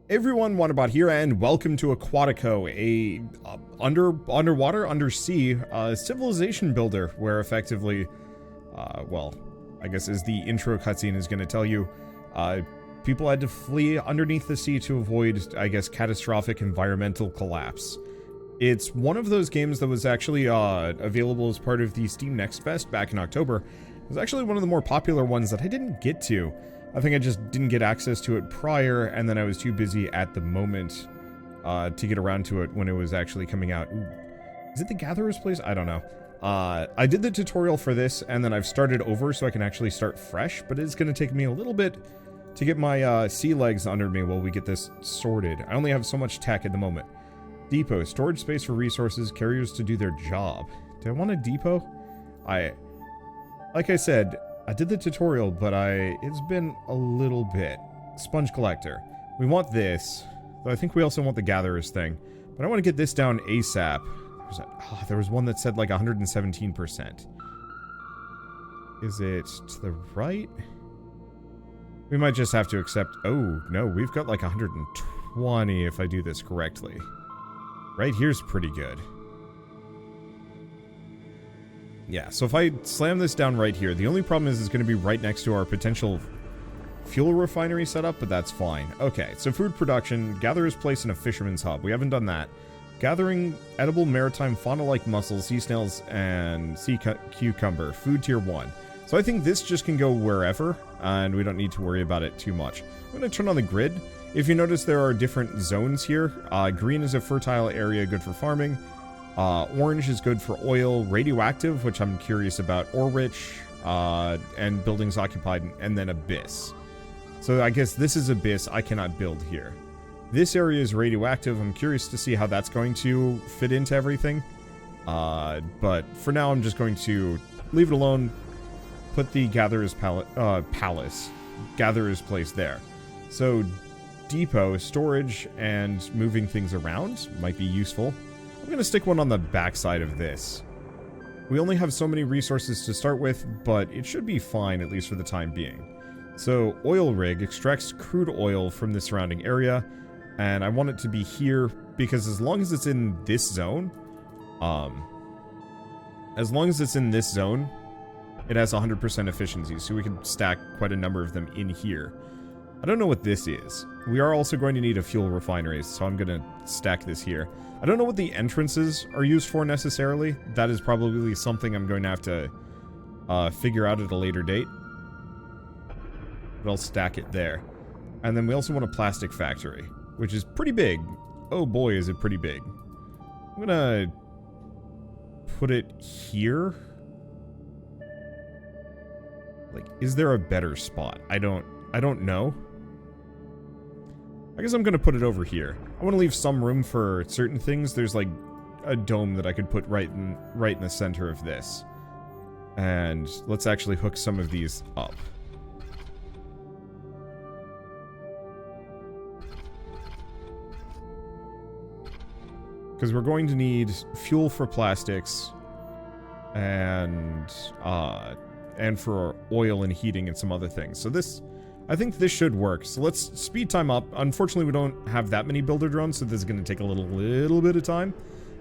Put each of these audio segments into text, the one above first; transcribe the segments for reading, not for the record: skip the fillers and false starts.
Hey everyone, Wanderbot here, and welcome to Aquatico, a underwater, undersea civilization builder, where effectively, well, I guess as the intro cutscene is going to tell you, people had to flee underneath the sea to avoid, I guess, catastrophic environmental collapse. It's one of those games that was actually available as part of the Steam Next Fest back in October. It was actually one of the more popular ones that I didn't get to. I think I just didn't get access to it prior, and then I was too busy at the moment to get around to it when it was actually coming out. Ooh. Is it the Gatherer's Place? I don't know. I did the tutorial for this, and then I've started over so I can actually start fresh, but it's going to take me a little bit to get my sea legs under me while we get this sorted. I only have so much tech at the moment. Depot, storage space for resources, carriers to do their job. Do I want a depot? Like I said, I did the tutorial, but it's been a little bit. Sponge collector. We want this. Though I think we also want the gatherer's thing. But I want to get this down ASAP. There was one that said like 117%. Is it to the right? We might just have to accept... Oh, no, we've got like 120 if I do this correctly. Right here's pretty good. Yeah, so if I slam this down right here, the only problem is it's going to be right next to our potential fuel refinery setup, but that's fine. Okay, so food production, gatherer's place, and a fisherman's hub. We haven't done that. Gathering edible maritime fauna-like mussels, sea snails, and sea cucumber. Food tier 1. So I think this just can go wherever, and we don't need to worry about it too much. I'm going to turn on the grid. If you notice, there are different zones here. Green is a fertile area good for farming. Orange is good for oil, radioactive, which I'm curious about, ore rich, and buildings occupied, and then abyss. So I guess this is abyss, I cannot build here. This area is radioactive, I'm curious to see how that's going to fit into everything. But for now I'm just going to leave it alone, put the Gatherer's Gatherer's Place there. So depot, storage, and moving things around might be useful. I'm going to stick one on the backside of this. We only have so many resources to start with, but it should be fine, at least for the time being. So, oil rig extracts crude oil from the surrounding area, and I want it to be here, because as long as it's in this zone, it has 100% efficiency, so we can stack quite a number of them in here. I don't know what this is. We are also going to need a fuel refinery, so I'm going to stack this here. I don't know what the entrances are used for necessarily. That is probably something I'm going to have to figure out at a later date. But I'll stack it there. And then we also want a plastic factory, which is pretty big. Oh boy, is it pretty big. I'm going to put it here. Like, is there a better spot? I don't know. I guess I'm gonna put it over here. I want to leave some room for certain things. There's like a dome that I could put right in the center of this. And let's actually hook some of these up. Because we're going to need fuel for plastics and for oil and heating and some other things. So this, I think this should work. So let's speed time up. Unfortunately, we don't have that many builder drones, so this is going to take a little bit of time.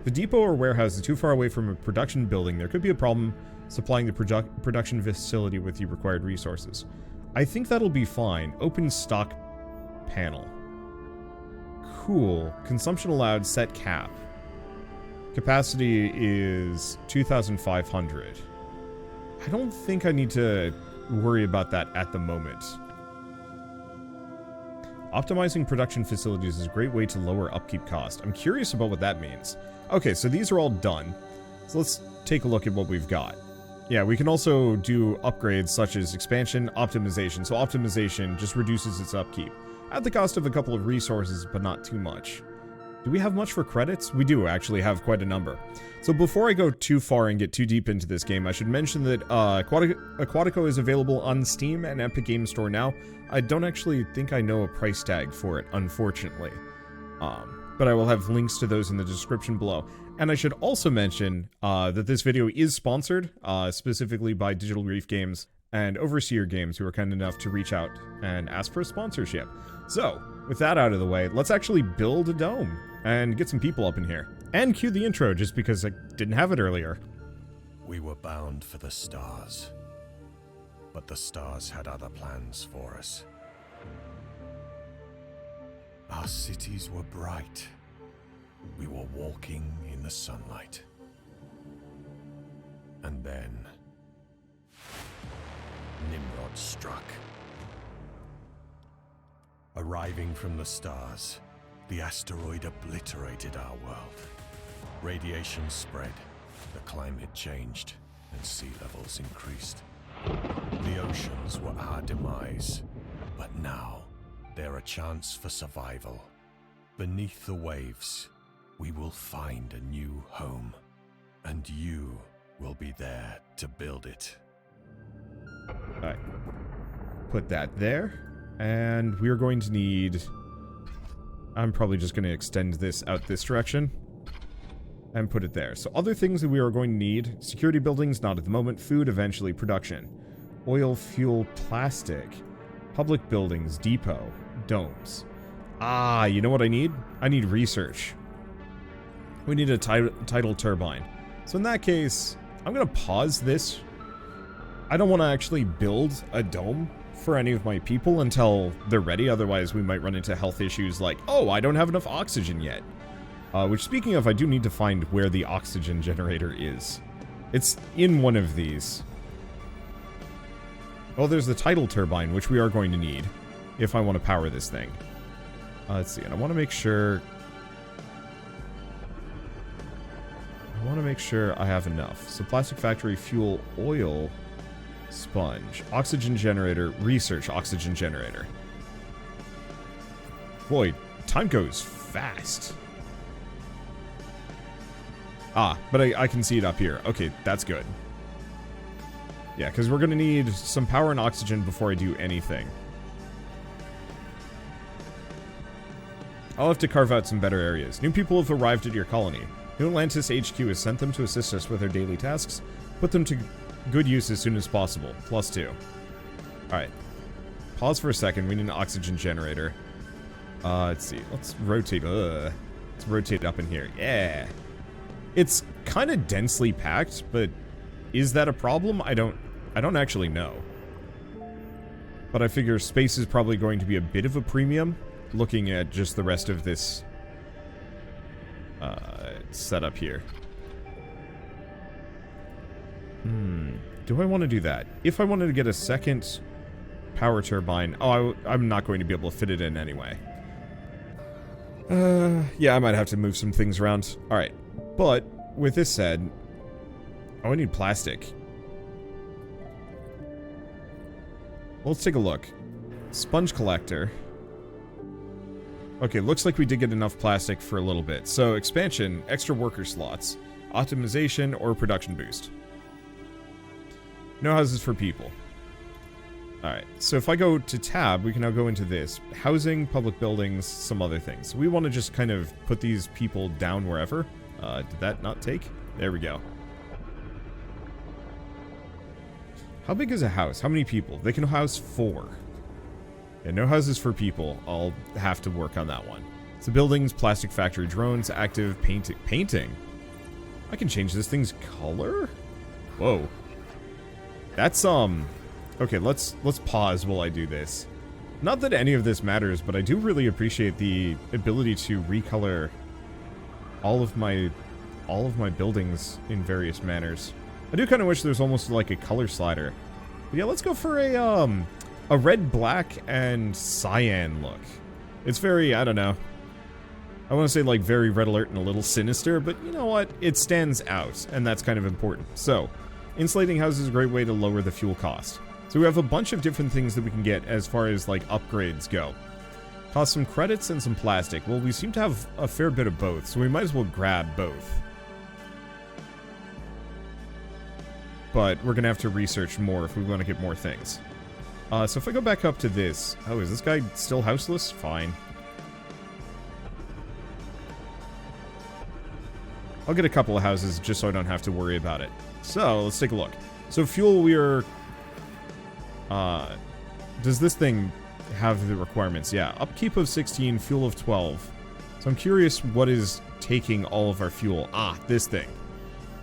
The depot or warehouse is too far away from a production building. There could be a problem supplying the production facility with the required resources. I think that'll be fine. Open stock panel. Cool. Consumption allowed, set cap. Capacity is 2,500. I don't think I need to worry about that at the moment. Optimizing production facilities is a great way to lower upkeep cost. I'm curious about what that means. Okay, so these are all done. So let's take a look at what we've got. Yeah, we can also do upgrades such as expansion, optimization. So optimization just reduces its upkeep at the cost of a couple of resources, but not too much. Do we have much for credits? We do actually have quite a number. So before I go too far and get too deep into this game, I should mention that Aquatico is available on Steam and Epic Games Store now. I don't actually think I know a price tag for it, unfortunately. But I will have links to those in the description below. And I should also mention that this video is sponsored, specifically by Digital Reef Games and Overseer Games, who are kind enough to reach out and ask for a sponsorship. So, with that out of the way, let's actually build a dome and get some people up in here. And cue the intro, just because I didn't have it earlier. We were bound for the stars, but the stars had other plans for us. Our cities were bright. We were walking in the sunlight. And then Nimrod struck. Arriving from the stars, the asteroid obliterated our world. Radiation spread, the climate changed, and sea levels increased. The oceans were our demise, but now they're a chance for survival. Beneath the waves, we will find a new home, and you will be there to build it. Alright. Put that there. And we're going to need... I'm probably just going to extend this out this direction. And put it there. So other things that we are going to need. Security buildings, not at the moment. Food, eventually. Production. Oil, fuel, plastic. Public buildings, depot, domes. Ah, you know what I need? I need research. We need a tidal turbine. So in that case, I'm going to pause this. I don't want to actually build a dome for any of my people until they're ready. Otherwise, we might run into health issues like, oh, I don't have enough oxygen yet. Which, speaking of, I do need to find where the oxygen generator is. It's in one of these. Oh, there's the tidal turbine, which we are going to need if I want to power this thing. Let's see, and I want to make sure... I have enough. So, plastic factory, fuel, oil... Sponge. Oxygen generator. Research oxygen generator. Boy, time goes fast. Ah, but I can see it up here. Okay, that's good. Yeah, because we're going to need some power and oxygen before I do anything. I'll have to carve out some better areas. New people have arrived at your colony. New Atlantis HQ has sent them to assist us with our daily tasks. Put them to good use as soon as possible. +2. Alright. Pause for a second. We need an oxygen generator. Let's see. Let's rotate. Let's rotate up in here. Yeah. It's kind of densely packed, but is that a problem? I don't actually know. But I figure space is probably going to be a bit of a premium, looking at just the rest of this setup here. Do I want to do that? If I wanted to get a second power turbine... Oh, I'm not going to be able to fit it in anyway. Yeah, I might have to move some things around. Alright, but with this said... Oh, I need plastic. Let's take a look. Sponge collector. Okay, looks like we did get enough plastic for a little bit. So, expansion, extra worker slots, optimization, or production boost. No houses for people. Alright, so if I go to tab, we can now go into this. Housing, public buildings, some other things. We want to just kind of put these people down wherever. Did that not take? There we go. How big is a house? How many people? They can house 4. Yeah, no houses for people. I'll have to work on that one. So buildings, plastic factory, drones, active, painting. I can change this thing's color? Whoa. That's, okay, let's pause while I do this. Not that any of this matters, but I do really appreciate the ability to recolor all of my buildings in various manners. I do kind of wish there's almost like a color slider. But yeah, let's go for a red, black, and cyan look. It's very, I don't know. I want to say like very red alert and a little sinister, but you know what? It stands out, and that's kind of important. So, insulating houses is a great way to lower the fuel cost. So we have a bunch of different things that we can get as far as like upgrades go. Cost some credits and some plastic. Well, we seem to have a fair bit of both, so we might as well grab both. But we're gonna have to research more if we want to get more things. So if I go back up to this... Oh, is this guy still houseless? Fine. I'll get a couple of houses just so I don't have to worry about it. So, let's take a look. So fuel, we are... does this thing have the requirements. Yeah, upkeep of 16, fuel of 12. So I'm curious what is taking all of our fuel. Ah, this thing.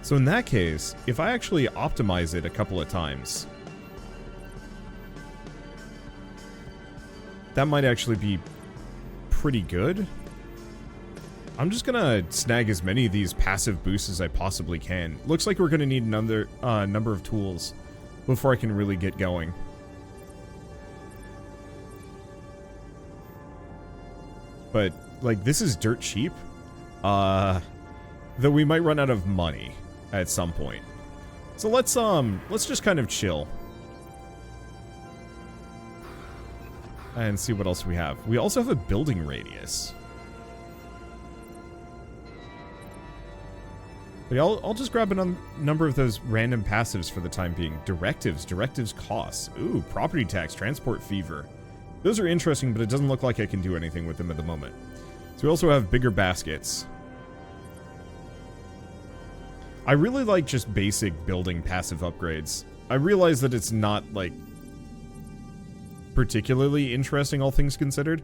So in that case, if I actually optimize it a couple of times, that might actually be pretty good. I'm just gonna snag as many of these passive boosts as I possibly can. Looks like we're gonna need another number of tools before I can really get going. But, like, this is dirt cheap. Though we might run out of money at some point. So let's just kind of chill. And see what else we have. We also have a building radius. But I'll just grab a number of those random passives for the time being. Directives. Directives costs. Ooh, property tax, transport fever. Those are interesting, but it doesn't look like I can do anything with them at the moment. So we also have bigger baskets. I really like just basic building passive upgrades. I realize that it's not, like, particularly interesting, all things considered,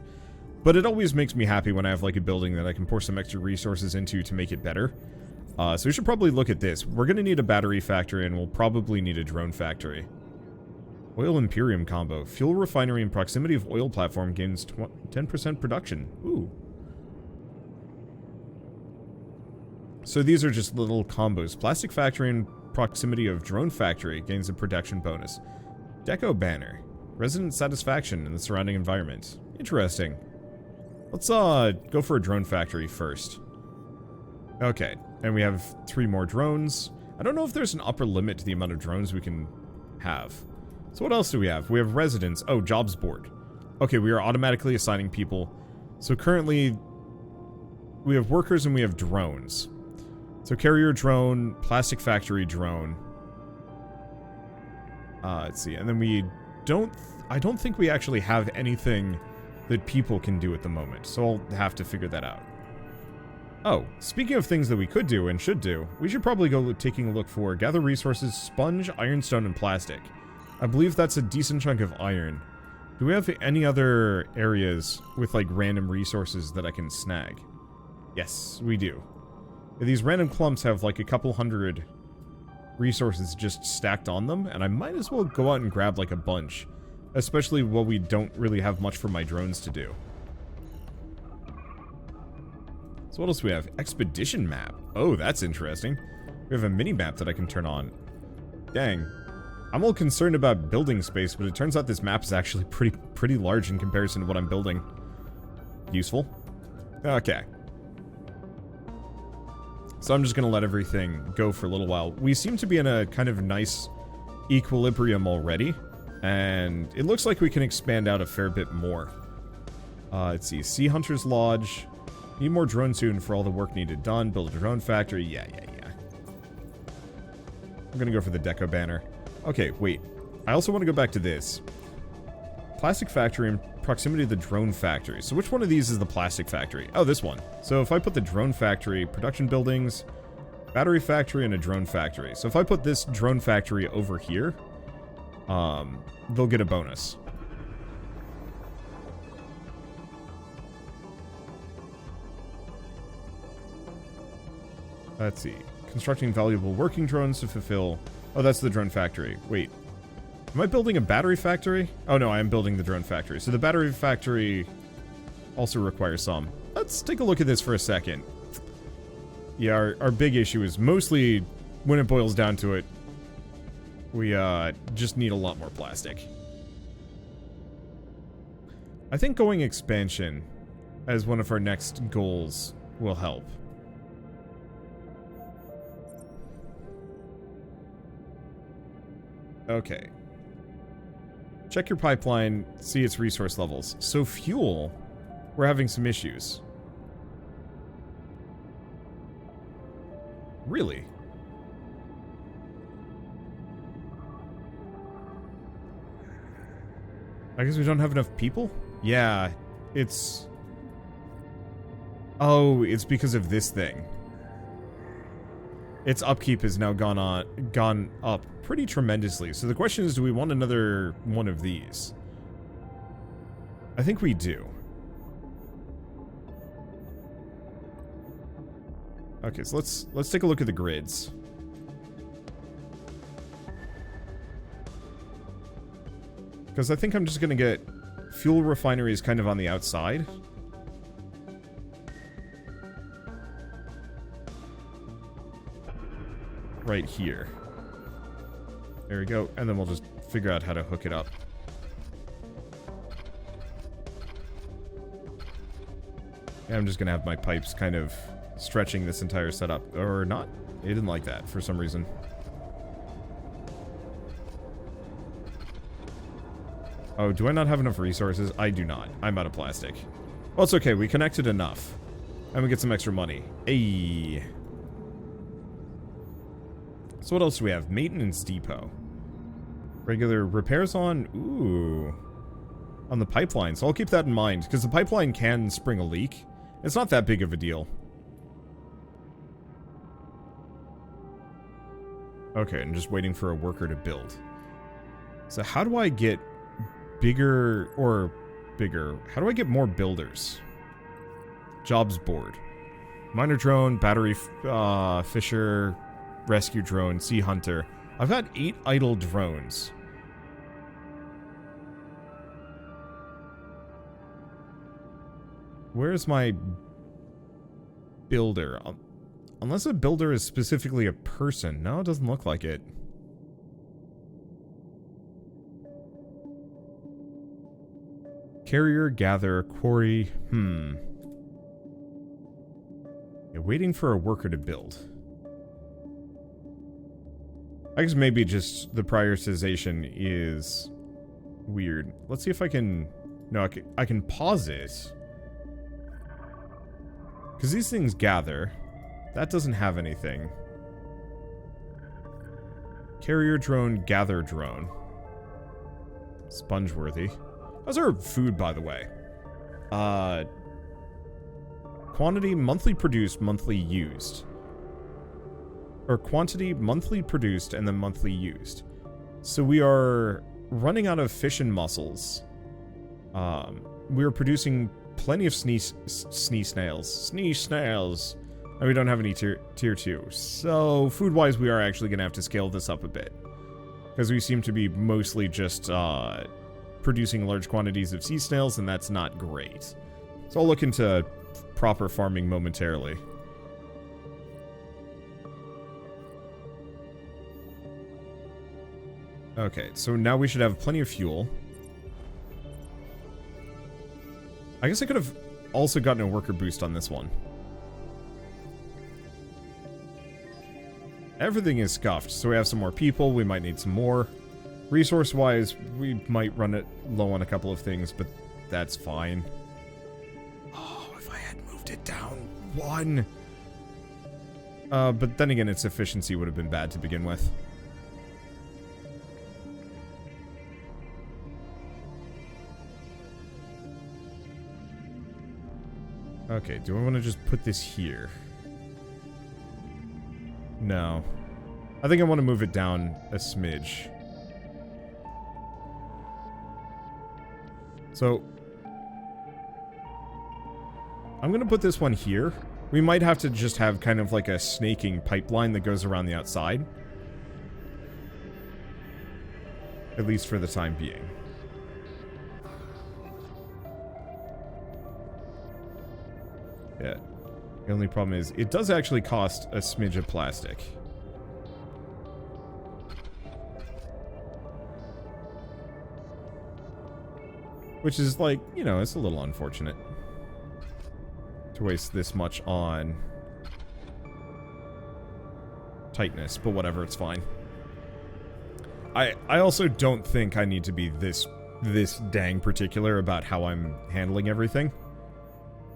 but it always makes me happy when I have, like, a building that I can pour some extra resources into to make it better. So we should probably look at this. We're going to need a battery factory, and we'll probably need a drone factory. Oil Imperium combo. Fuel refinery in proximity of oil platform gains 10% production. Ooh. So these are just little combos. Plastic factory in proximity of drone factory gains a production bonus. Deco banner. Resident satisfaction in the surrounding environment. Interesting. Let's go for a drone factory first. Okay, and we have 3 more drones. I don't know if there's an upper limit to the amount of drones we can have. So what else do we have? We have residents. Oh, jobs board. Okay, we are automatically assigning people. So currently, we have workers and we have drones. So carrier drone, plastic factory drone. Let's see, and then we I don't think we actually have anything that people can do at the moment. So I'll have to figure that out. Oh, speaking of things that we could do and should do, we should probably go taking a look for gather resources, sponge, ironstone, and plastic. I believe that's a decent chunk of iron. Do we have any other areas with, like, random resources that I can snag? Yes, we do. These random clumps have, like, a couple hundred resources just stacked on them, and I might as well go out and grab, like, a bunch. Especially while we don't really have much for my drones to do. So what else do we have? Expedition map. Oh, that's interesting. We have a mini-map that I can turn on. Dang. I'm all concerned about building space, but it turns out this map is actually pretty large in comparison to what I'm building. Useful. Okay. So I'm just going to let everything go for a little while. We seem to be in a kind of nice equilibrium already, and it looks like we can expand out a fair bit more. Let's see. Sea Hunter's Lodge. Need more drone soon for all the work needed done. Build a drone factory. Yeah. I'm going to go for the deco banner. Okay, wait. I also want to go back to this. Plastic factory in proximity to the drone factory. So which one of these is the plastic factory? Oh, this one. So if I put the drone factory, production buildings, battery factory, and a drone factory. So if I put this drone factory over here, they'll get a bonus. Let's see. Constructing valuable working drones to fulfill... Oh, that's the drone factory. Wait. Am I building a battery factory? Oh, no, I am building the drone factory. So the battery factory also requires some. Let's take a look at this for a second. Yeah, our big issue is mostly, when it boils down to it, we just need a lot more plastic. I think going expansion as one of our next goals will help. Okay. Check your pipeline, see its resource levels. So fuel, we're having some issues. Really? I guess we don't have enough people? Yeah, it's... Oh, it's because of this thing. Its upkeep has now gone up pretty tremendously. So the question is, do we want another one of these? I think we do. Okay, so let's take a look at the grids. Because I think I'm just gonna get fuel refineries kind of on the outside. Right here. There we go, and then we'll just figure out how to hook it up. And I'm just gonna have my pipes kind of stretching this entire setup. Or not. It didn't like that for some reason. Oh, do I not have enough resources? I do not. I'm out of plastic. Well, it's okay. We connected enough. And we get some extra money. Ayy. So what else do we have? Maintenance depot. Regular repairs on... Ooh. On the pipeline. So I'll keep that in mind. Because the pipeline can spring a leak. It's not that big of a deal. Okay, I'm just waiting for a worker to build. So how do I get bigger, or bigger, how do I get more builders? Jobs board. Miner drone, battery fisher, rescue drone, sea hunter. I've got 8 idle drones. Where's my builder? Unless a builder is specifically a person. No, it doesn't look like it. Carrier, gather, quarry. Yeah, waiting for a worker to build. I guess maybe just the prioritization is weird. Let's see if I can... No, I can pause it. Because these things gather. That doesn't have anything. Carrier drone, gather drone. Sponge-worthy. How's our food, by the way? Quantity, monthly produced, monthly used. Or quantity, monthly produced, and then monthly used. So we are running out of fish and mussels. We are producing plenty of snails. And we don't have any tier 2. So, food-wise, we are actually going to have to scale this up a bit. Because we seem to be mostly just producing large quantities of sea snails, and that's not great. So I'll look into proper farming momentarily. Okay, so now we should have plenty of fuel. I guess I could have also gotten a worker boost on this one. Everything is scuffed, so we have some more people, we might need some more. Resource-wise, we might run it low on a couple of things, but that's fine. Oh, if I had moved it down 1. But then again, its efficiency would have been bad to begin with. Okay, do I want to just put this here? No. I think I want to move it down a smidge. So, I'm going to put this one here. We might have to just have kind of like a snaking pipeline that goes around the outside. At least for the time being. Yeah. The only problem is, it does actually cost a smidge of plastic. Which is like, you know, it's a little unfortunate. To waste this much on tightness, but whatever, it's fine. I also don't think I need to be this dang particular about how I'm handling everything.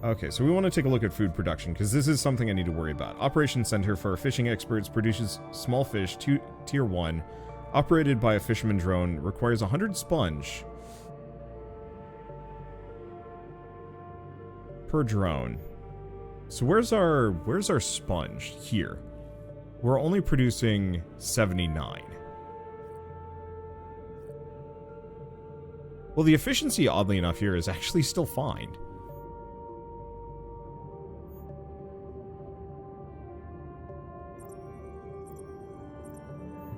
Okay, so we want to take a look at food production, because this is something I need to worry about. Operations Center for Fishing Experts produces small fish, tier 1, operated by a fisherman drone, requires 100 sponge per drone. So where's our sponge? Here. We're only producing 79. Well, the efficiency, oddly enough, here is actually still fine.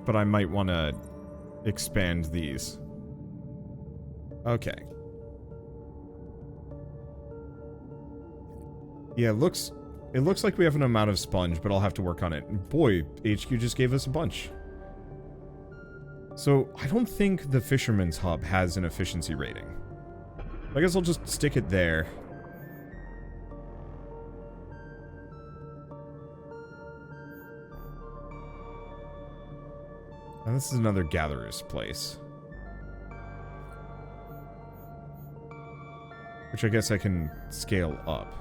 But I might want to expand these. Okay. Yeah, it looks like we have an amount of sponge, but I'll have to work on it. And boy, HQ just gave us a bunch. So, I don't think the Fisherman's Hub has an efficiency rating. I guess I'll just stick it there. And this is another gatherer's place. Which I guess I can scale up.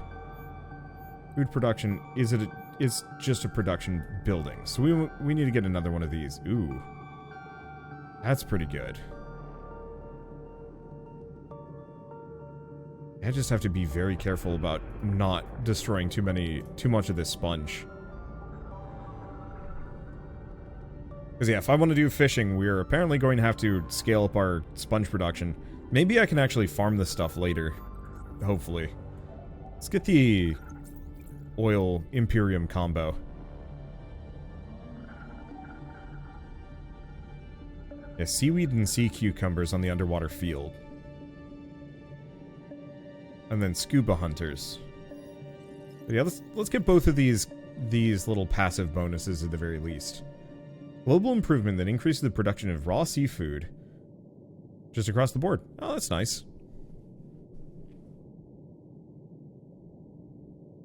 Food production, it's just a production building. So we need to get another one of these. Ooh. That's pretty good. I just have to be very careful about not destroying too much of this sponge. Because yeah, if I want to do fishing, we're apparently going to have to scale up our sponge production. Maybe I can actually farm this stuff later. Hopefully. Let's get the oil Imperium combo. Yeah, seaweed and sea cucumbers on the underwater field. And then scuba hunters. But yeah, let's get both of these little passive bonuses at the very least. Global improvement that increases the production of raw seafood. Just across the board. Oh, that's nice.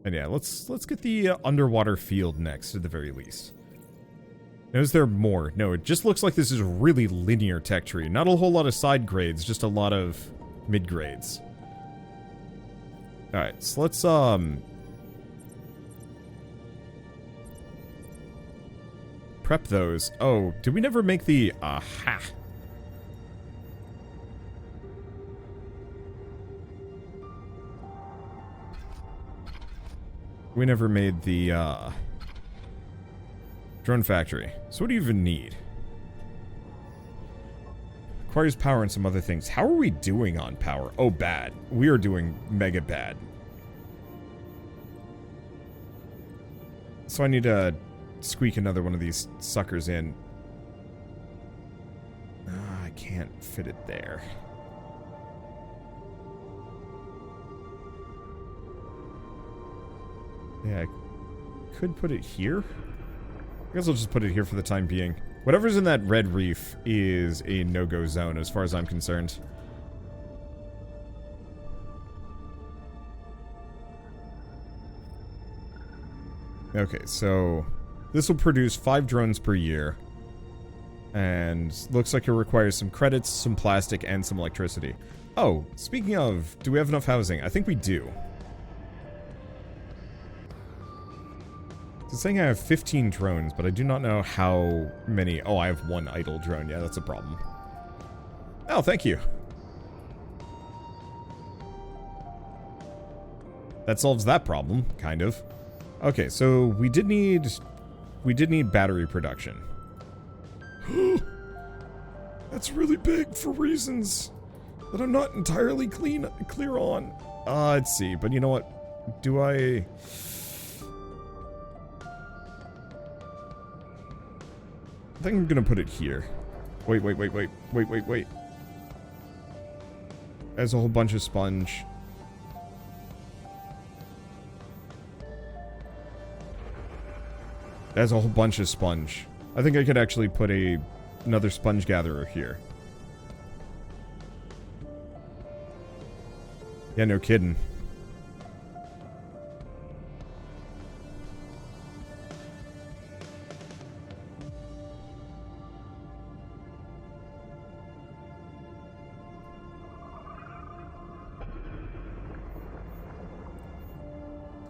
And yeah, let's get the underwater field next at the very least. Now, is there more? No, it just looks like this is a really linear tech tree. Not a whole lot of side grades, just a lot of mid grades. Alright, so let's prep those. Oh, did we never make the aha? We never made the drone factory. So what do you even need? Requires power and some other things. How are we doing on power? Oh, bad. We are doing mega bad. So I need to squeak another one of these suckers in. I can't fit it there. Yeah, I could put it here. I guess I'll just put it here for the time being. Whatever's in that red reef is a no-go zone as far as I'm concerned. Okay, so this will produce 5 drones per year. And looks like it requires some credits, some plastic, and some electricity. Oh, speaking of, do we have enough housing? I think we do. It's saying I have 15 drones, but I do not know how many. Oh, I have 1 idle drone. Yeah, that's a problem. Oh, thank you. That solves that problem, kind of. Okay, so we did need battery production. That's really big for reasons that I'm not entirely clear on. Let's see, but you know what? Do I... I think I'm gonna put it here. Wait. There's a whole bunch of sponge. There's a whole bunch of sponge. I think I could actually put another sponge gatherer here. Yeah, no kidding.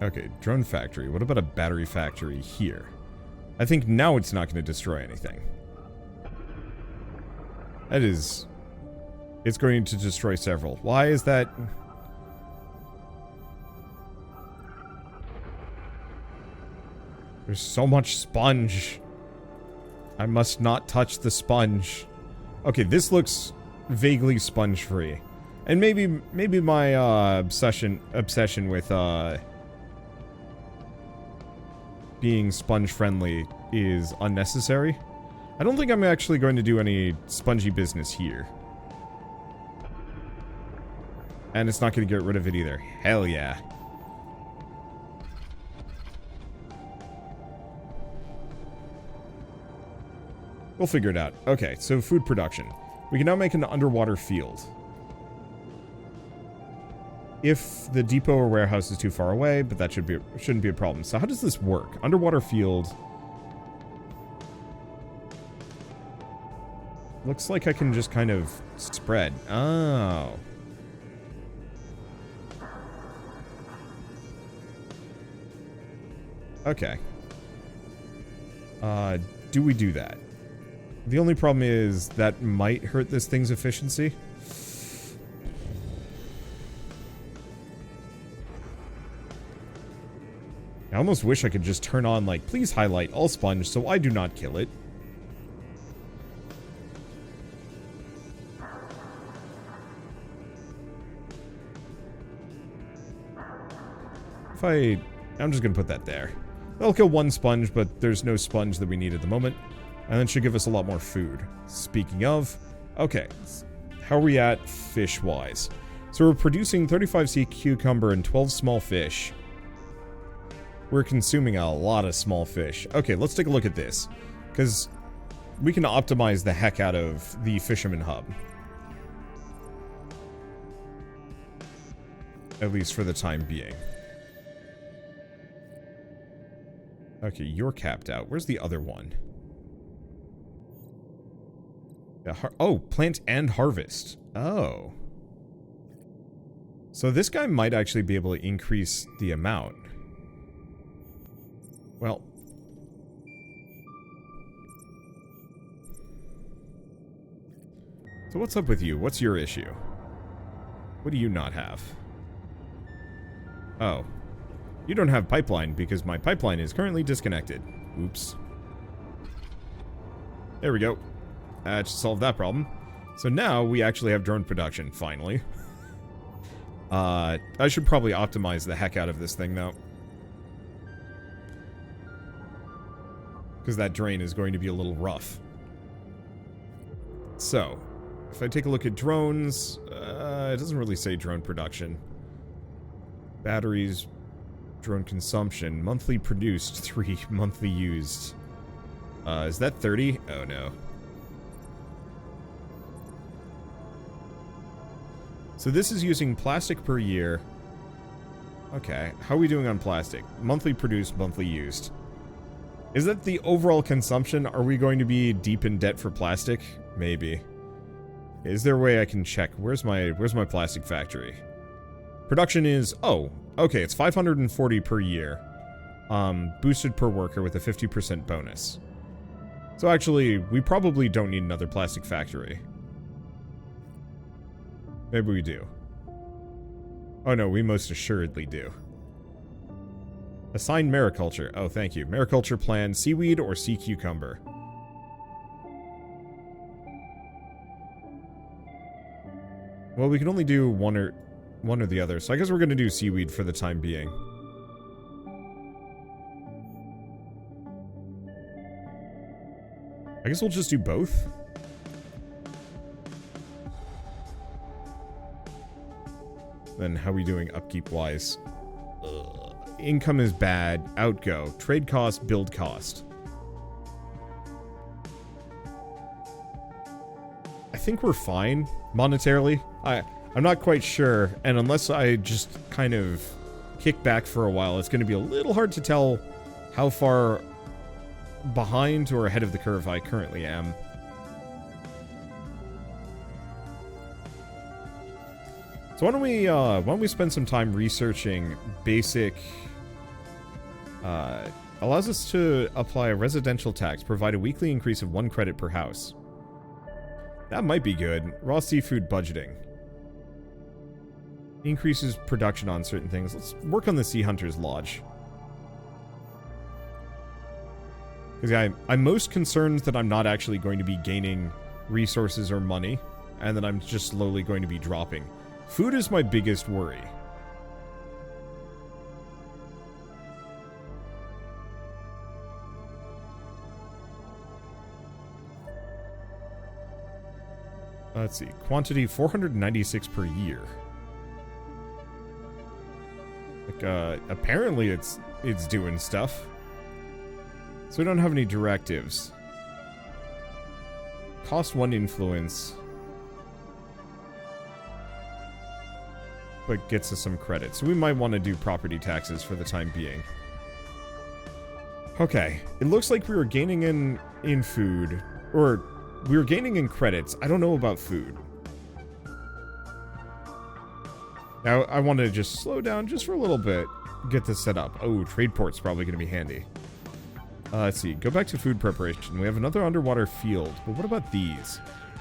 Okay, drone factory. What about a battery factory here? I think now it's not going to destroy anything. That is... It's going to destroy several. Why is that? There's so much sponge. I must not touch the sponge. Okay, this looks vaguely sponge-free. And maybe my obsession with being sponge friendly is unnecessary. I don't think I'm actually going to do any spongy business here. And it's not going to get rid of it either. Hell yeah. We'll figure it out. Okay, so food production. We can now make an underwater field. If the depot or warehouse is too far away, but that shouldn't be a problem. So how does this work? Underwater field. Looks like I can just kind of spread. Oh. Okay. Do we do that? The only problem is that might hurt this thing's efficiency. I almost wish I could just turn on, like, please highlight all sponge so I do not kill it. I'm just gonna put that there. That'll kill one sponge, but there's no sponge that we need at the moment. And that should give us a lot more food. Speaking of, okay, how are we at fish-wise? So we're producing 35 sea cucumber and 12 small fish. We're consuming a lot of small fish. Okay, let's take a look at this. Because we can optimize the heck out of the fisherman hub. At least for the time being. Okay, you're capped out. Where's the other one? Yeah, oh, plant and harvest. Oh. So this guy might actually be able to increase the amount. Well. So what's up with you? What's your issue? What do you not have? Oh. You don't have pipeline because my pipeline is currently disconnected. Oops. There we go. That should solve that problem. So now we actually have drone production, finally. I should probably optimize the heck out of this thing, though. Because that drain is going to be a little rough. So, if I take a look at drones, it doesn't really say drone production. Batteries, drone consumption, monthly produced, 3, monthly used. Is that 30? Oh no. So this is using plastic per year. Okay, how are we doing on plastic? Monthly produced, monthly used. Is that the overall consumption? Are we going to be deep in debt for plastic? Maybe. Is there a way I can check? Where's my plastic factory? Production is, oh, okay, it's 540 per year. Boosted per worker with a 50% bonus. So actually, we probably don't need another plastic factory. Maybe we do. Oh no, we most assuredly do. Assign mariculture. Oh, thank you. Mariculture plan, seaweed or sea cucumber. Well, we can only do one or the other, so I guess we're gonna do seaweed for the time being. I guess we'll just do both. Then how are we doing upkeep-wise? Income is bad. Outgo. Trade cost, build cost. I think we're fine, monetarily. I'm not quite sure, and unless I just kind of kick back for a while, it's going to be a little hard to tell how far behind or ahead of the curve I currently am. So why don't we spend some time researching basic, allows us to apply a residential tax, provide a weekly increase of 1 credit per house. That might be good. Raw seafood budgeting. Increases production on certain things. Let's work on the Sea Hunter's Lodge. Because I'm most concerned that I'm not actually going to be gaining resources or money, and that I'm just slowly going to be dropping. Food is my biggest worry. Let's see. Quantity 496 per year. Like, apparently it's doing stuff. So we don't have any directives. Cost 1 influence. But gets us some credit. So we might want to do property taxes for the time being. Okay. It looks like we were gaining in food. Or we were gaining in credits. I don't know about food. Now, I want to just slow down just for a little bit. Get this set up. Oh, trade port's probably going to be handy. Let's see. Go back to food preparation. We have another underwater field. But what about these?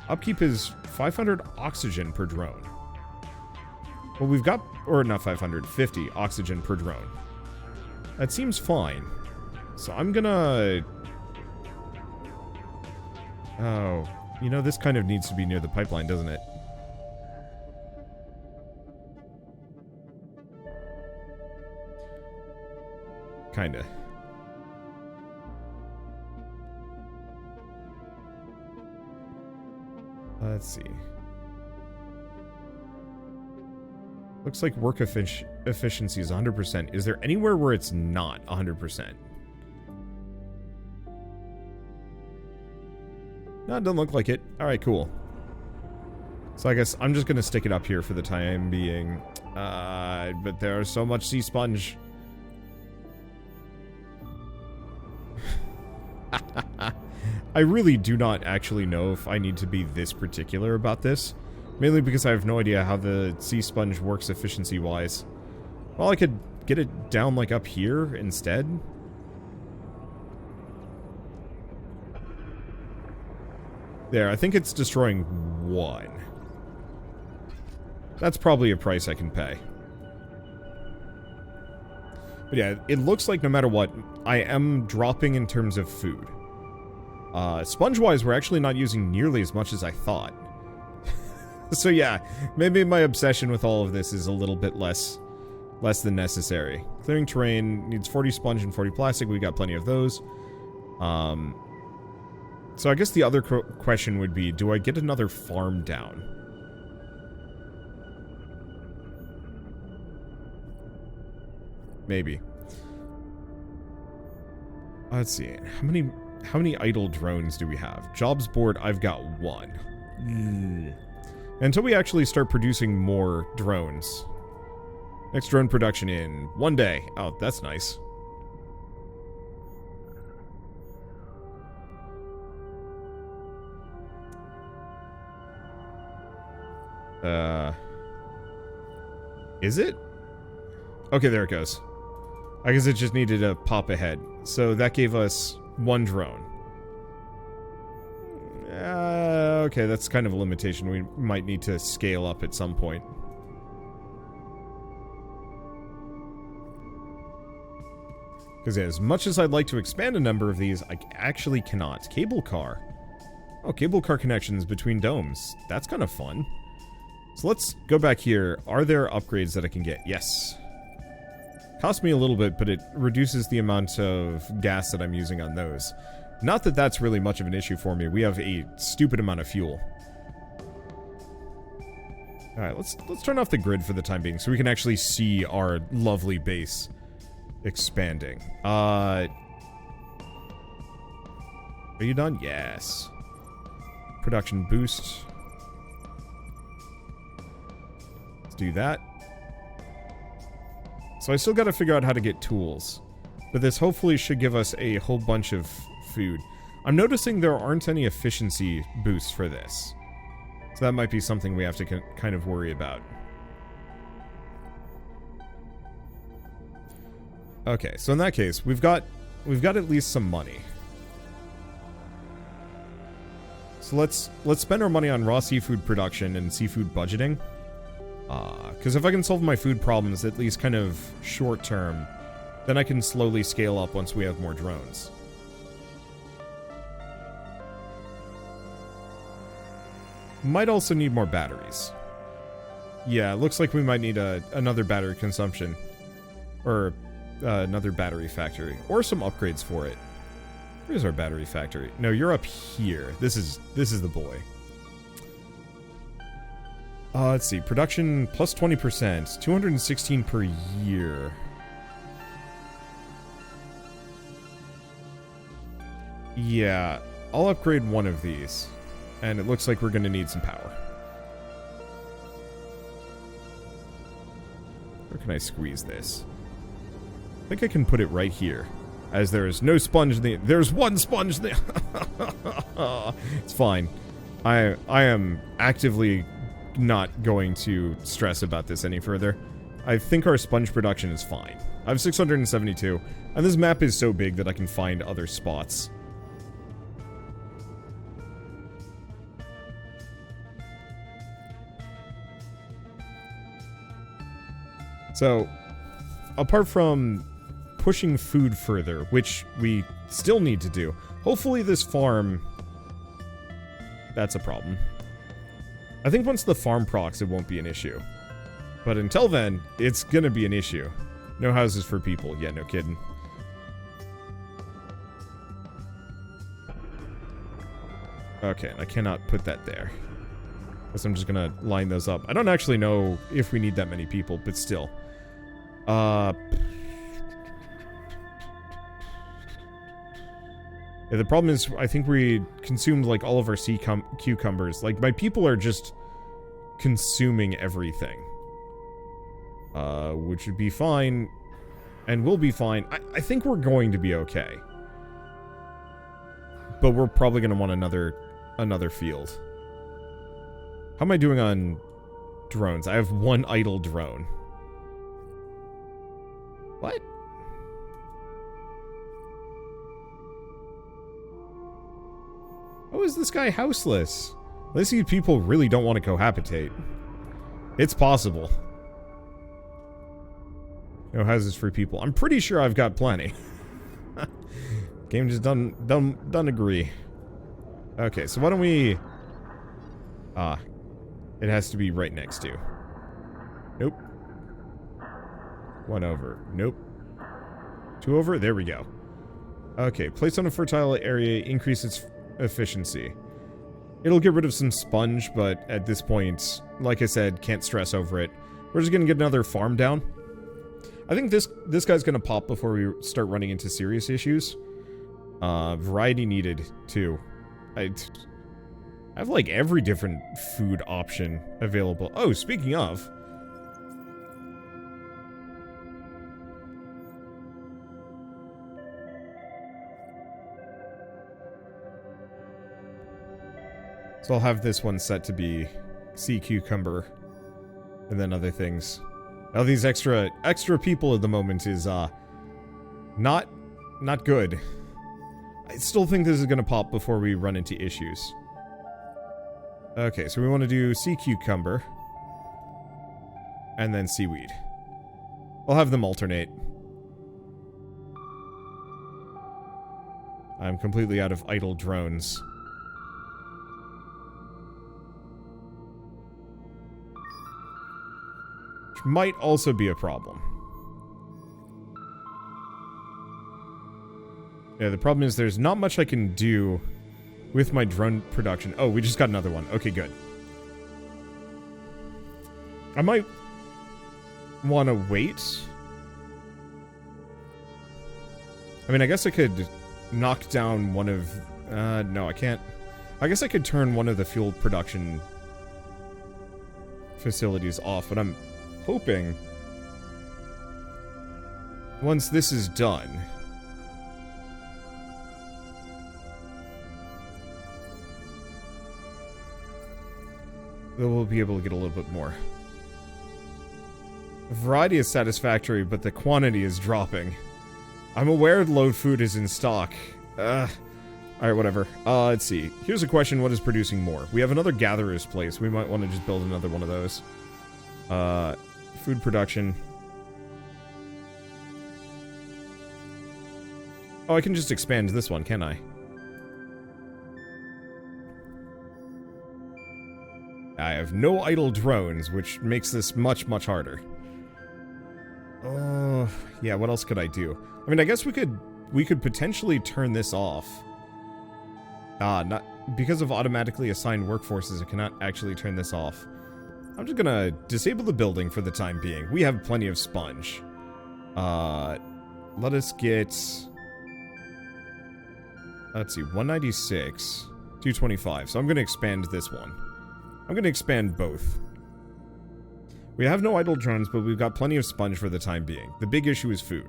Upkeep is 500 oxygen per drone. Well, we've got... Or not 500. 50 oxygen per drone. That seems fine. So I'm gonna... Oh. You know, this kind of needs to be near the pipeline, doesn't it? Kinda. Let's see. Looks like work efficiency is 100%. Is there anywhere where it's not 100%? No, it doesn't look like it. Alright, cool. So I guess I'm just gonna stick it up here for the time being. But there's so much sea sponge. I really do not actually know if I need to be this particular about this. Mainly because I have no idea how the sea sponge works efficiency-wise. Well, I could get it down, like, up here instead. There, I think it's destroying 1. That's probably a price I can pay. But yeah, it looks like no matter what, I am dropping in terms of food. Sponge-wise, we're actually not using nearly as much as I thought. So yeah, maybe my obsession with all of this is a little bit less than necessary. Clearing terrain needs 40 sponge and 40 plastic. We got plenty of those. So I guess the other question would be, do I get another farm down? Maybe. Let's see. How many idle drones do we have? Jobs board, I've got 1. Until we actually start producing more drones. Next drone production in 1 day. Oh, that's nice. Is it? Okay, there it goes. I guess it just needed to pop ahead. So that gave us 1 drone. Okay, that's kind of a limitation. We might need to scale up at some point. Because as much as I'd like to expand a number of these, I actually cannot. Cable car. Oh, cable car connections between domes. That's kind of fun. So let's go back here. Are there upgrades that I can get? Yes. Cost me a little bit, but it reduces the amount of gas that I'm using on those. Not that that's really much of an issue for me. We have a stupid amount of fuel. Alright, let's turn off the grid for the time being so we can actually see our lovely base expanding. Are you done? Yes. Production boost. Let's do that. So I still gotta figure out how to get tools. But this hopefully should give us a whole bunch of food. I'm noticing there aren't any efficiency boosts for this. So that might be something we have to kind of worry about. Okay, so in that case, we've got at least some money. So let's spend our money on raw seafood production and seafood budgeting. Because if I can solve my food problems, at least kind of short term, then I can slowly scale up once we have more drones. Might also need more batteries. Yeah, it looks like we might need another battery consumption. Or another battery factory. Or some upgrades for it. Where's our battery factory? No, you're up here. This is the boy. Let's see. Production plus 20%. 216 per year. Yeah, I'll upgrade one of these. And it looks like we're going to need some power. Where can I squeeze this? I think I can put it right here. As there is no sponge in the... There's one sponge there! It's fine. I am actively not going to stress about this any further. I think our sponge production is fine. I have 672, and this map is so big that I can find other spots. So, apart from pushing food further, which we still need to do, hopefully this farm... That's a problem. I think once the farm procs, it won't be an issue. But until then, it's gonna be an issue. No houses for people. Yeah, no kidding. Okay, I cannot put that there. Guess I'm just gonna line those up. I don't actually know if we need that many people, but still. Yeah, the problem is, I think we consumed, like, all of our sea cucumbers. Like, my people are just consuming everything. Which would be fine. And will be fine. I think we're going to be okay. But we're probably going to want another field. How am I doing on drones? I have one idle drone. What? Oh, is this guy houseless? These people really don't want to cohabitate. It's possible. No houses for people. I'm pretty sure I've got plenty. Game just doesn't agree. Okay, so why don't we... it has to be right next to. Nope. One over. Nope. Two over? There we go. Okay, place on a fertile area, increase its efficiency. It'll get rid of some sponge, but at this point, like I said, can't stress over it. We're just gonna get another farm down. I think this guy's gonna pop before we start running into serious issues. Variety needed, too. I have, like, every different food option available. Oh, speaking of... So I'll have this one set to be sea cucumber, and then other things. Now these extra people at the moment is, not good. I still think this is gonna pop before we run into issues. Okay, so we want to do sea cucumber. And then seaweed. I'll have them alternate. I'm completely out of idle drones. Which might also be a problem. Yeah, the problem is there's not much I can do with my drone production. Oh, we just got another one. Okay, good. I might want to wait. I mean, I guess I could knock down one of... no, I can't. I guess I could turn one of the fuel production facilities off, but I'm hoping once this is done... we'll be able to get a little bit more. Variety is satisfactory, but the quantity is dropping. I'm aware load food is in stock. Alright, whatever. Let's see. Here's a question, what is producing more? We have another gatherer's place. We might want to just build another one of those. Food production. Oh, I can just expand this one, can't I? I have no idle drones, which makes this much, much harder. Yeah, what else could I do? I mean, I guess we could potentially turn this off. Not because of automatically assigned workforces, I cannot actually turn this off. I'm just gonna disable the building for the time being. We have plenty of sponge. Let us get... Let's see, 196, 225. So I'm gonna expand this one. I'm gonna expand both. We have no idle drones, but we've got plenty of sponge for the time being. The big issue is food.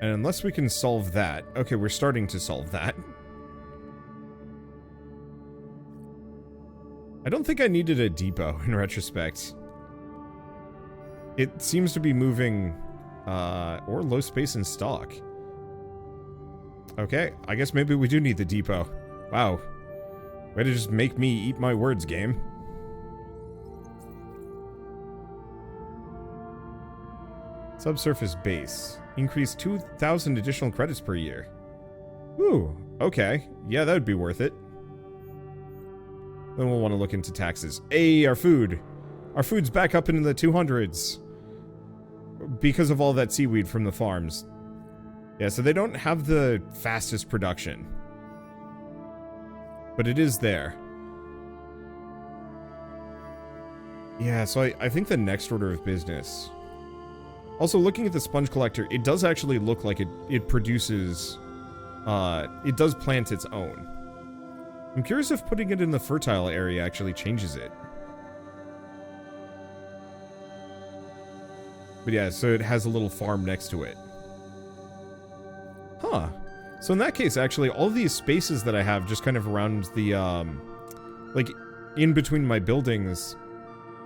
And unless we can solve that... Okay, we're starting to solve that. I don't think I needed a depot, in retrospect. It seems to be moving... or low space in stock. Okay, I guess maybe we do need the depot. Wow. Way to just make me eat my words, game. Subsurface base. Increase 2,000 additional credits per year. Ooh, okay. Yeah, that would be worth it. Then we'll want to look into taxes. Hey, our food! Our food's back up into the 200s. Because of all that seaweed from the farms. Yeah, so they don't have the fastest production. But it is there. Yeah, so I think the next order of business... Also, looking at the sponge collector, it does actually look like it produces... it does plant its own. I'm curious if putting it in the fertile area actually changes it. But yeah, so it has a little farm next to it. Huh. So in that case, actually, all these spaces that I have just kind of around the, like, in between my buildings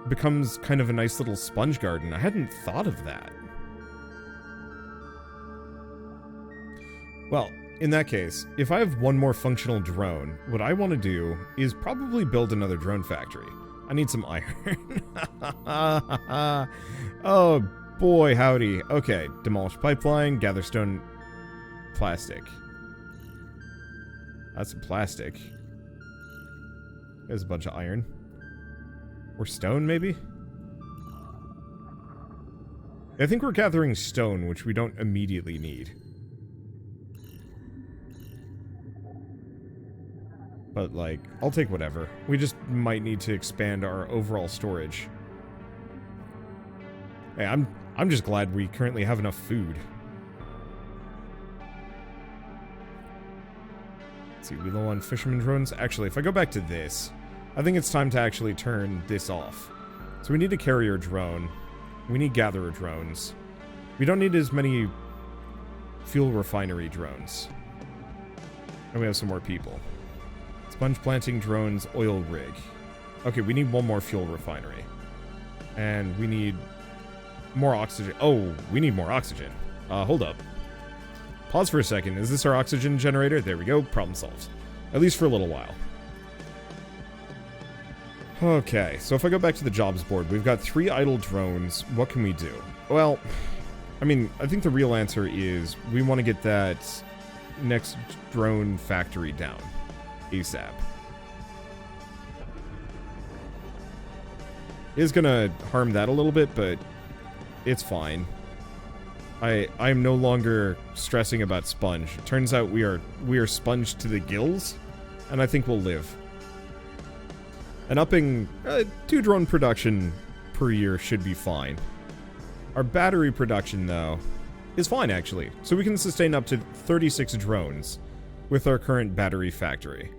becomes kind of a nice little sponge garden. I hadn't thought of that. Well, in that case, if I have one more functional drone, what I want to do is probably build another drone factory. I need some iron. Oh, boy, howdy. Okay, demolish pipeline, gather stone, plastic. That's some plastic. There's a bunch of iron. Or stone, maybe? I think we're gathering stone, which we don't immediately need. But, like, I'll take whatever. We just might need to expand our overall storage. Hey, I'm just glad we currently have enough food. Let's see, we low on fisherman drones. Actually, if I go back to this, I think it's time to actually turn this off. So we need a carrier drone. We need gatherer drones. We don't need as many fuel refinery drones. And we have some more people. Sponge planting drones, oil rig. Okay, we need one more fuel refinery. And we need more oxygen. Oh, we need more oxygen. Hold up. Pause for a second. Is this our oxygen generator? There we go. Problem solved. At least for a little while. Okay, so if I go back to the jobs board, we've got 3 idle drones. What can we do? Well, I mean, I think the real answer is we want to get that next drone factory down. ASAP. It is gonna harm that a little bit, but it's fine. I am no longer stressing about sponge. It turns out we are sponged to the gills, and I think we'll live. And upping 2 drone production per year should be fine. Our battery production, though, is fine, actually. So we can sustain up to 36 drones with our current battery factory.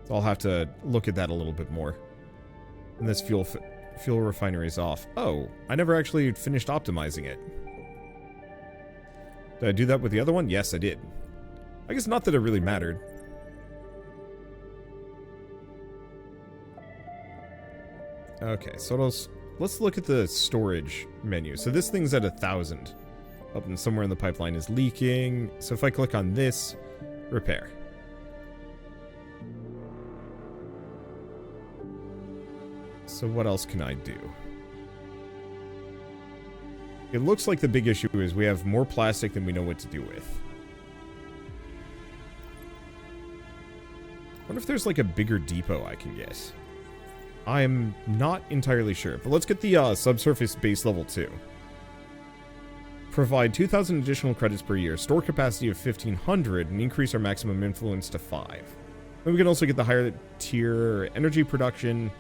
So I'll have to look at that a little bit more. And this fuel refinery is off. Oh, I never actually finished optimizing it. Did I do that with the other one? Yes, I did. I guess not that it really mattered. Okay, so let's look at the storage menu. So this thing's at 1,000. Oh, and somewhere in the pipeline is leaking. So if I click on this, repair. So what else can I do? It looks like the big issue is we have more plastic than we know what to do with. I wonder if there's like a bigger depot I can get. I'm not entirely sure, but let's get the subsurface base level 2. Provide 2,000 additional credits per year, store capacity of 1,500, and increase our maximum influence to 5. Then we can also get the higher tier energy production,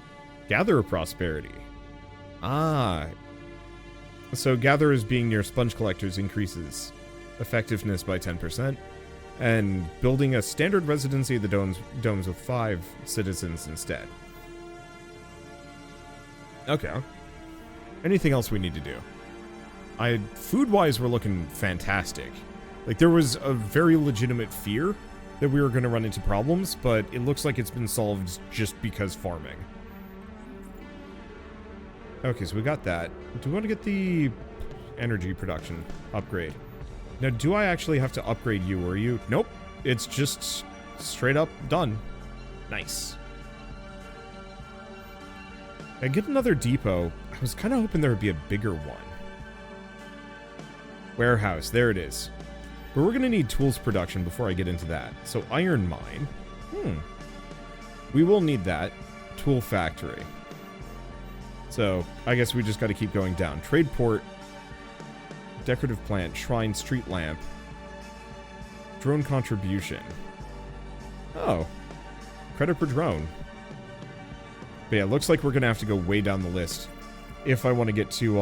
gather prosperity. Ah. So gatherers being near sponge collectors increases effectiveness by 10%, and building a standard residency of the domes with 5 citizens instead. Okay. Anything else we need to do? Food-wise, we're looking fantastic. Like, there was a very legitimate fear that we were going to run into problems, but it looks like it's been solved just because farming. Okay, so we got that. Do we want to get the energy production upgrade? Now, do I actually have to upgrade you, or you? Nope. It's just straight up done. Nice. I get another depot. I was kind of hoping there would be a bigger one. Warehouse, there it is. But we're going to need tools production before I get into that. So iron mine. We will need that. Tool factory. So I guess we just got to keep going down. Trade port. Decorative plant. Shrine. Street lamp. Drone contribution. Oh. Credit per drone. But yeah, it looks like we're going to have to go way down the list if I want to get to,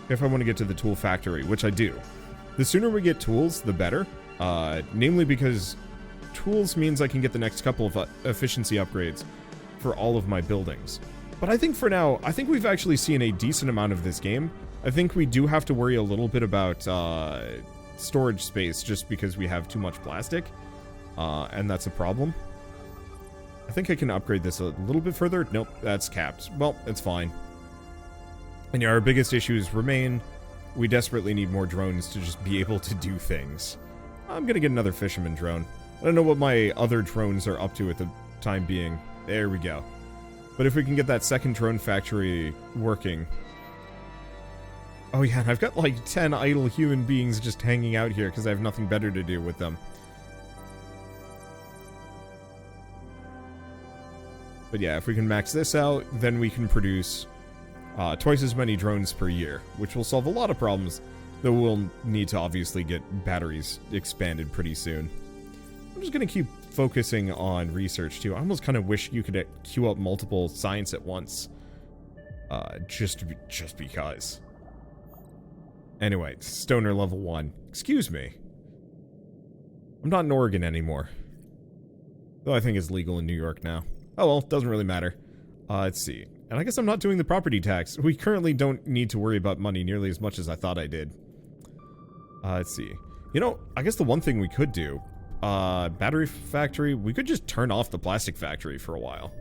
the tool factory, which I do. The sooner we get tools, the better. Namely because tools means I can get the next couple of efficiency upgrades for all of my buildings. But I think for now, I think we've actually seen a decent amount of this game. I think we do have to worry a little bit about storage space just because we have too much plastic. And that's a problem. I think I can upgrade this a little bit further. Nope, that's capped. Well, it's fine. And yeah, our biggest issues remain. We desperately need more drones to just be able to do things. I'm gonna get another fisherman drone. I don't know what my other drones are up to at the time being. There we go. But if we can get that second drone factory working. Oh yeah, and I've got like 10 idle human beings just hanging out here because I have nothing better to do with them. But yeah, if we can max this out, then we can produce twice as many drones per year, which will solve a lot of problems, though we'll need to obviously get batteries expanded pretty soon. I'm just going to keep focusing on research, too. I almost kind of wish you could queue up multiple science at once. Just because. Anyway, stoner level 1. Excuse me. I'm not in Oregon anymore. Though I think it's legal in New York now. Oh well, doesn't really matter. Let's see. And I guess I'm not doing the property tax. We currently don't need to worry about money nearly as much as I thought I did. Let's see. You know, I guess the one thing we could do, battery factory, we could just turn off the plastic factory for a while.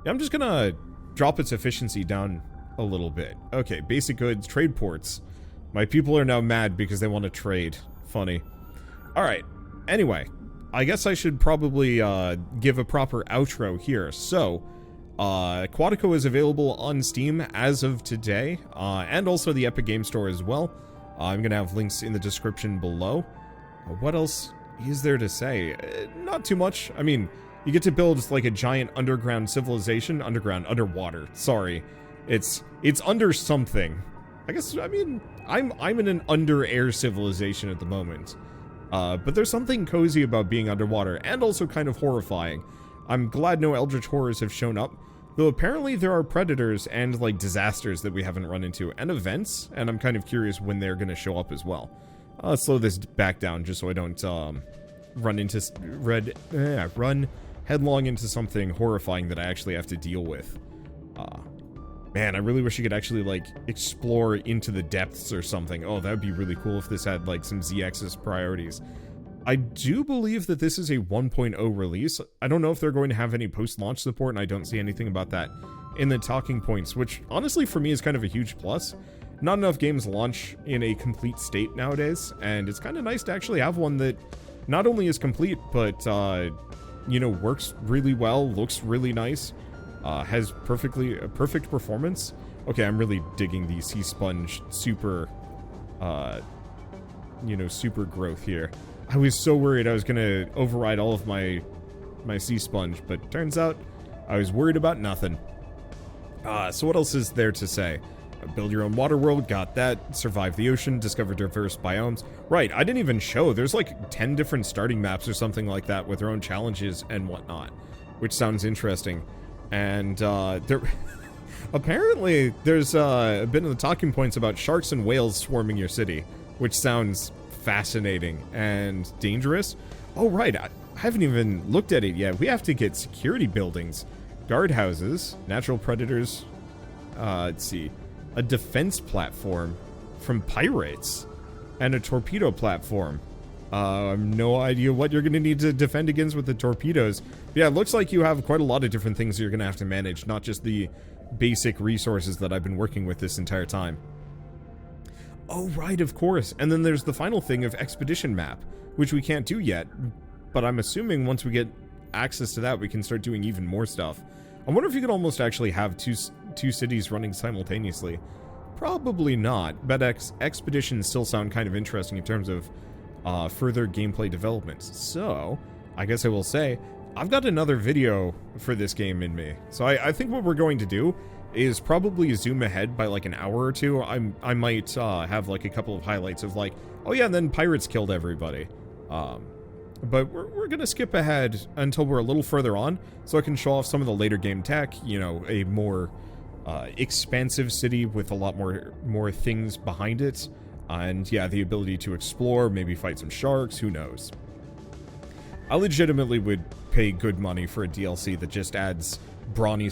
Yeah, I'm just gonna drop its efficiency down a little bit. Okay, basic goods, trade ports. My people are now mad because they want to trade. Funny. Alright, anyway. I guess I should probably give a proper outro here. So, Aquatico is available on Steam as of today, and also the Epic Game Store as well. I'm going to have links in the description below. What else is there to say? Not too much. I mean, you get to build like a giant underground civilization. Underwater. Sorry. It's under something. I guess, I mean, I'm in an under-air civilization at the moment. But there's something cozy about being underwater, and also kind of horrifying. I'm glad no eldritch horrors have shown up, though apparently there are predators and, like, disasters that we haven't run into, and events, and I'm kind of curious when they're gonna show up as well. I'll slow this back down just so I don't, run headlong into something horrifying that I actually have to deal with. Man, I really wish you could actually, like, explore into the depths or something. Oh, that would be really cool if this had, like, some Z-axis priorities. I do believe that this is a 1.0 release. I don't know if they're going to have any post-launch support, and I don't see anything about that in the talking points, which, honestly, for me is kind of a huge plus. Not enough games launch in a complete state nowadays, and it's kind of nice to actually have one that not only is complete, but, you know, works really well, looks really nice. Has perfect performance, Okay, I'm really digging the sea sponge super, you know, super growth here. I was so worried I was gonna override all of my sea sponge, but turns out I was worried about nothing. So what else is there to say? Build your own water world, got that. Survive the ocean, discover diverse biomes. Right, I didn't even show. There's like 10 different starting maps or something like that with their own challenges and whatnot, which sounds interesting. And there, apparently there's a bit of the talking points about sharks and whales swarming your city, which sounds fascinating and dangerous. Oh right, I haven't even looked at it yet. We have to get security buildings, guardhouses, natural predators, let's see, a defense platform from pirates, and a torpedo platform. I have no idea what you're going to need to defend against with the torpedoes. But yeah, it looks like you have quite a lot of different things you're going to have to manage, not just the basic resources that I've been working with this entire time. Oh, right, of course. And then there's the final thing of expedition map, which we can't do yet, but I'm assuming once we get access to that, we can start doing even more stuff. I wonder if you could almost actually have two cities running simultaneously. Probably not, but expeditions still sound kind of interesting in terms of further gameplay developments. So, I guess I will say, I've got another video for this game in me. So I think what we're going to do is probably zoom ahead by like an hour or two. I might have like a couple of highlights of like, oh yeah, and then pirates killed everybody. But we're gonna skip ahead until we're a little further on, so I can show off some of the later game tech, you know, a more expansive city with a lot more things behind it, and yeah, the ability to explore, maybe fight some sharks, who knows. I legitimately would pay good money for a DLC that just adds brawny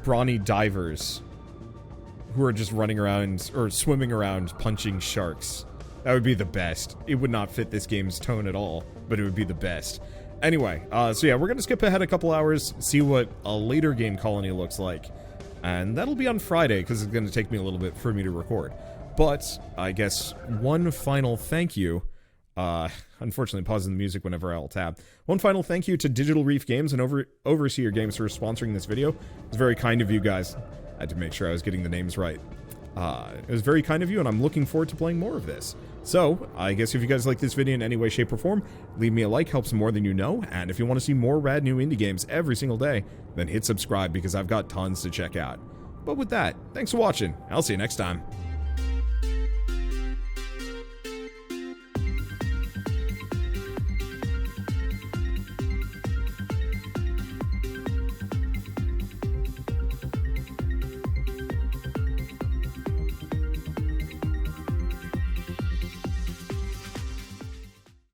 brawny divers who are just running around or swimming around punching sharks. That would be the best. It would not fit this game's tone at all, but it would be the best. Anyway, so yeah, we're gonna skip ahead a couple hours, see what a later game colony looks like, and that'll be on Friday because it's gonna take me a little bit for me to record. But I guess one final thank you, unfortunately pausing the music whenever I'll tab. One final thank you to Digital Reef Games and Overseer Games for sponsoring this video. It's very kind of you guys. I had to make sure I was getting the names right. It was very kind of you, and I'm looking forward to playing more of this. So, I guess if you guys like this video in any way, shape, or form, leave me a like, helps more than you know, and if you want to see more rad new indie games every single day, then hit subscribe because I've got tons to check out. But with that, thanks for watching. I'll see you next time.